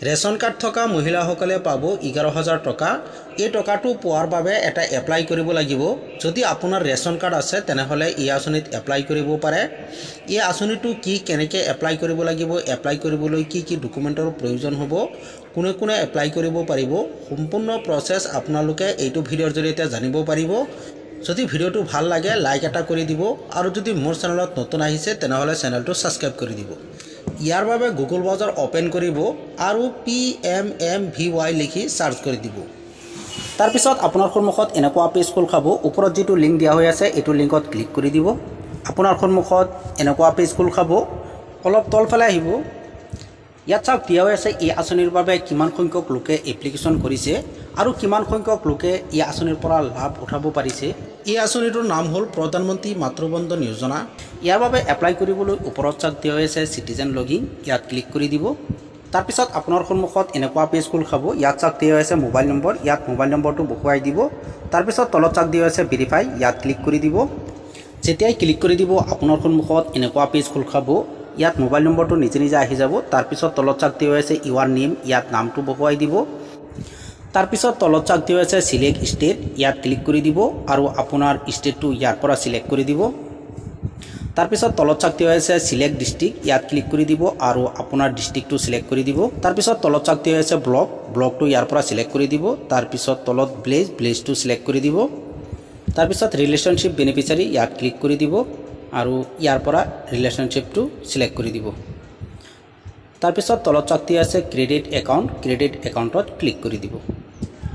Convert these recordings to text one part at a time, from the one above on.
Ration card থকা মহিলাসকলে পাব 11,000 টকা। এই টকাটো পোৱাৰ বাবে এটা এপ্লাই কৰিব লাগিব। যদি আপোনাৰ ৰেচন কাৰ্ড আছে তেনেহ'লে এই আঁচনিত এপ্লাই কৰিব পাৰে। এই আঁচনিটো কি কেনেকৈ এপ্লাই কৰিব লাগিব, এপ্লাই কৰিবলৈ কি ডকুমেণ্টৰ প্ৰয়োজন হ'ব, কোনে কোনে এপ্লাই কৰিব পাৰিব, সম্পূৰ্ণ প্ৰচেছ আপোনালোকে এইটো ভিডিঅ'ৰ জৰিয়তে জানিব পাৰিব। যদি ভিডিঅ'টো ভাল লাগে লাইক এটা কৰি দিব আৰু যদি মোৰ চেনেলত নতুন আহিছে তেনেহ'লে চেনেলটো ছাবস্ক্ৰাইব কৰি দিব। ইয়াৰ বাবে গুগল ব্ৰাউজাৰ ওপেন কৰিব আৰু PMMVY লিখি সাৰ্চ কৰি দিব। তাৰ পিছত আপোনাৰ সন্মুখত এনেকুৱা পেজ খোল খাব। ওপৰত যেটো লিংক দিয়া হৈ আছে এইটো লিংকত ক্লিক কৰি দিব। আপোনাৰ সন্মুখত এনেকুৱা পেজ খোল খাব। অলপ তলফালে আহিব। ইয়াত চাওক দিয়া হৈ আছে এই আঁচনিৰ বাবে কিমান সংখ্যক লোকে এপ্লিকেশ্যন কৰিছে আৰু কিমান সংখ্যক লোকে এই আঁচনিৰ পৰা লাভ উঠাব পাৰিছে। এই আঁচনিটোৰ নাম হ'ল প্ৰধানমন্ত্ৰী মাতৃবন্দন যোজনা। ইয়াৰ বাবে এপ্লাই কৰিবলৈ ওপৰত চাওক দিয়া হৈ আছে চিটিজেন লগিন, ইয়াত ক্লিক কৰি দিব। তাৰ পিছত আপোনাৰ সন্মুখত এনেকুৱা পেজ খোল খাব। ইয়াত চাওক দিয়া হৈ আছে মোবাইল নম্বৰ, ইয়াত মোবাইল নম্বৰটো বহুৱাই দিব। তাৰ পিছত তলত চাওক দিয়া হৈ আছে ভেৰিফাই, ইয়াত ক্লিক কৰি দিব। যেতিয়াই ক্লিক কৰি দিব আপোনাৰ সন্মুখত এনেকুৱা পেজ খোল খাব। ইয়াত মোবাইল নম্বৰটো নিজে নিজে আহি যাব। তাৰ পিছত তলত চাওক দিয়া হৈ আছে ইউৰ নেম, ইয়াত নামটো বহুৱাই দিব। তাৰ পিছত তলত চাওক দিয়া হৈ আছে সিলেক্ট ষ্টেট, ইয়াত ক্লিক কৰি দিব আৰু আপোনাৰ ষ্টেটটো ইয়াৰ পৰা সিলেক্ট কৰি দিব। তাৰ পিছত তলত চাওক দিয়া হৈ আছে সিলেক্ট ডিস্ট্ৰিক্ট, ইয়াত ক্লিক কৰি দিব আৰু আপোনাৰ ডিস্ট্ৰিক্টটো সিলেক্ট কৰি দিব। তাৰ পিছত তলত চাওক দিয়া হৈ আছে ব্লকটো ইয়াৰ পৰা সিলেক্ট কৰি দিব। তাৰ পিছত তলত ভিলেজটো সিলেক্ট কৰি দিব। তাৰ পিছত ৰিলেশনশ্বিপ বেনিফিচিয়াৰী, ইয়াত ক্লিক কৰি দিব আৰু ইয়াৰ পৰা ৰিলেশনশ্বিপটো সিলেক্ট কৰি দিব। তাৰ পিছত তলত চাওক দিয়া আছে ক্ৰেডিট একাউণ্টত ক্লিক কৰি দিব।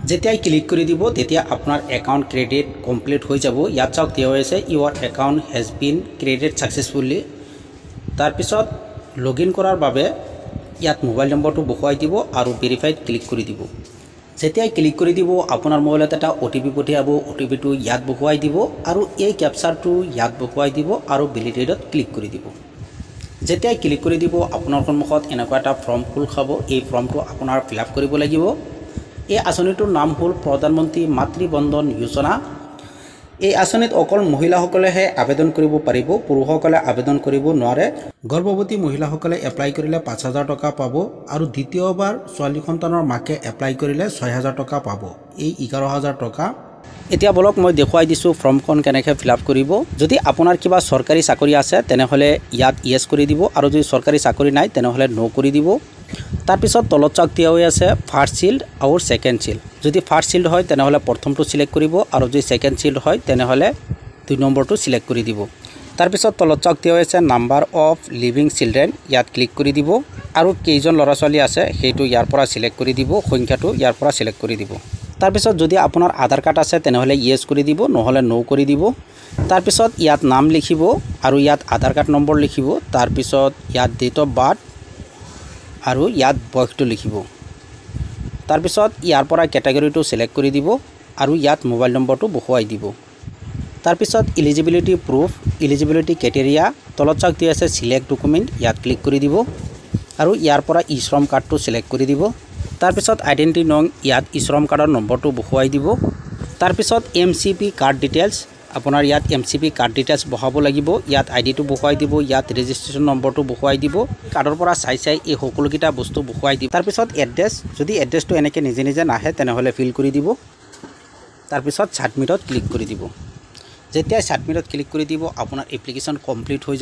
যেতিয়াই ক্লিক কৰি দিব তেতিয়া আপোনাৰ একাউণ্ট ক্ৰেডিট কমপ্লিট হৈ যাব। ইয়াত চাওক দিয়া হৈ আছে your account has been credit successfully. তাৰ পিছত লগইন কৰাৰ বাবে ইয়াত মোবাইল নম্বৰটো বহুৱাই দিব আৰু ভেৰিফাইড ক্লিক কৰি দিব। যেতিয়াই ক্লিক কৰি দিব আপোনাৰ মোবাইলত এটা OTP পঠিয়াব। OTPটো ইয়াত বহুৱাই দিব আৰু এই কেপচাৰটো ইয়াত বহুৱাই দিব আৰু ভেলিডেটত ক্লিক কৰি দিব। যেতিয়াই ক্লিক কৰি দিব আপোনাৰ সন্মুখত এনেকুৱা এটা ফৰ্ম খোল খাব। এই ফৰ্মটো আপোনাৰ ফিল আপ কৰিব লাগিব। এই আঁচনিটোৰ নাম হ'ল প্ৰধানমন্ত্ৰী মাতৃবন্দন যোজনা। এই আঁচনিত অকল মহিলাসকলেহে আবেদন কৰিব পাৰিব, পুৰুষসকলে আবেদন কৰিব নোৱাৰে। গৰ্ভৱতী মহিলাসকলে এপ্লাই কৰিলে 5,000 টকা পাব আৰু দ্বিতীয়বাৰ ছোৱালী সন্তানৰ মাকে এপ্লাই কৰিলে 6,000 টকা পাব। এই 11,000 টকা। এতিয়া বলক মই দেখুৱাই দিছোঁ ফৰ্মখন কেনেকৈ ফিল আপ কৰিব। যদি আপোনাৰ কিবা চৰকাৰী চাকৰি আছে তেনেহ'লে ইয়াত ইয়েছ কৰি দিব আৰু যদি চৰকাৰী চাকৰি নাই তেনেহ'লে ন' কৰি দিব। তাৰপিছত তলত চাওক দিয়া হৈ আছে ফাৰ্ষ্ট চিল্ড আৰু ছেকেণ্ড চিল্ড। যদি ফাৰ্ষ্ট চিল্ড হয় তেনেহ'লে প্ৰথমটো চিলেক্ট কৰিব আৰু যদি ছেকেণ্ড চিল্ড হয় তেনেহ'লে 2 নম্বৰটো চিলেক্ট কৰি দিব। তাৰপিছত তলত চাওক দিয়া হৈ আছে নাম্বাৰ অফ লিভিং চিলড্ৰেন, ইয়াত ক্লিক কৰি দিব আৰু কেইজন ল'ৰা ছোৱালী আছে সেইটো ইয়াৰ পৰা চিলেক্ট কৰি দিব, সংখ্যাটো ইয়াৰ পৰা চিলেক্ট কৰি দিব। তাৰপিছত যদি আপোনাৰ আধাৰ কাৰ্ড আছে তেনেহ'লে ইয়েছ কৰি দিব, নহ'লে ন' কৰি দিব। তাৰপিছত ইয়াত নাম লিখিব আৰু ইয়াত আধাৰ কাৰ্ড নম্বৰ লিখিব। তাৰপিছত ইয়াত ডেট অফ বাৰ্থ আৰু ইয়াত বয়সটো লিখিব। তাৰপিছত ইয়াৰ পৰা কেটেগৰীটো চিলেক্ট কৰি দিব আৰু ইয়াত মোবাইল নম্বৰটো বহুৱাই দিব। তাৰপিছত ইলিজিবিলিটি প্ৰুফ, ইলিজিবিলিটি ক্ৰাইটেৰিয়া, তলত চাওক দিয়া আছে চিলেক্ট ডকুমেণ্ট, ইয়াত ক্লিক কৰি দিব আৰু ইয়াৰ পৰা ই শ্ৰম কাৰ্ডটো চিলেক্ট কৰি দিব। তাৰপিছত আইডেণ্টি নং, ইয়াত ই শ্ৰম কাৰ্ডৰ নম্বৰটো বহুৱাই দিব। তাৰপিছত MCP কাৰ্ড ডিটেইলছ, আপোনাৰ ইয়াত MCP কাৰ্ড ডিটেইলছ বহাব লাগিব। ইয়াত আইডিটো বহুৱাই দিব, ইয়াত ৰেজিষ্ট্ৰেশ্যন নম্বৰটো বহুৱাই দিব। কাৰ্ডৰ পৰা চাই এই সকলোকেইটা বস্তু বহুৱাই দিব। তাৰপিছত এড্ৰেছ, যদি এড্ৰেছটো এনেকৈ নিজে নিজে নাহে তেনেহ'লে ফিল কৰি দিব। তাৰপিছত ছাবমিটত ক্লিক কৰি দিব। যেতিয়াই ছাবমিটত ক্লিক কৰি দিব আপোনাৰ এপ্লিকেশ্যন কমপ্লিট হৈ যাব।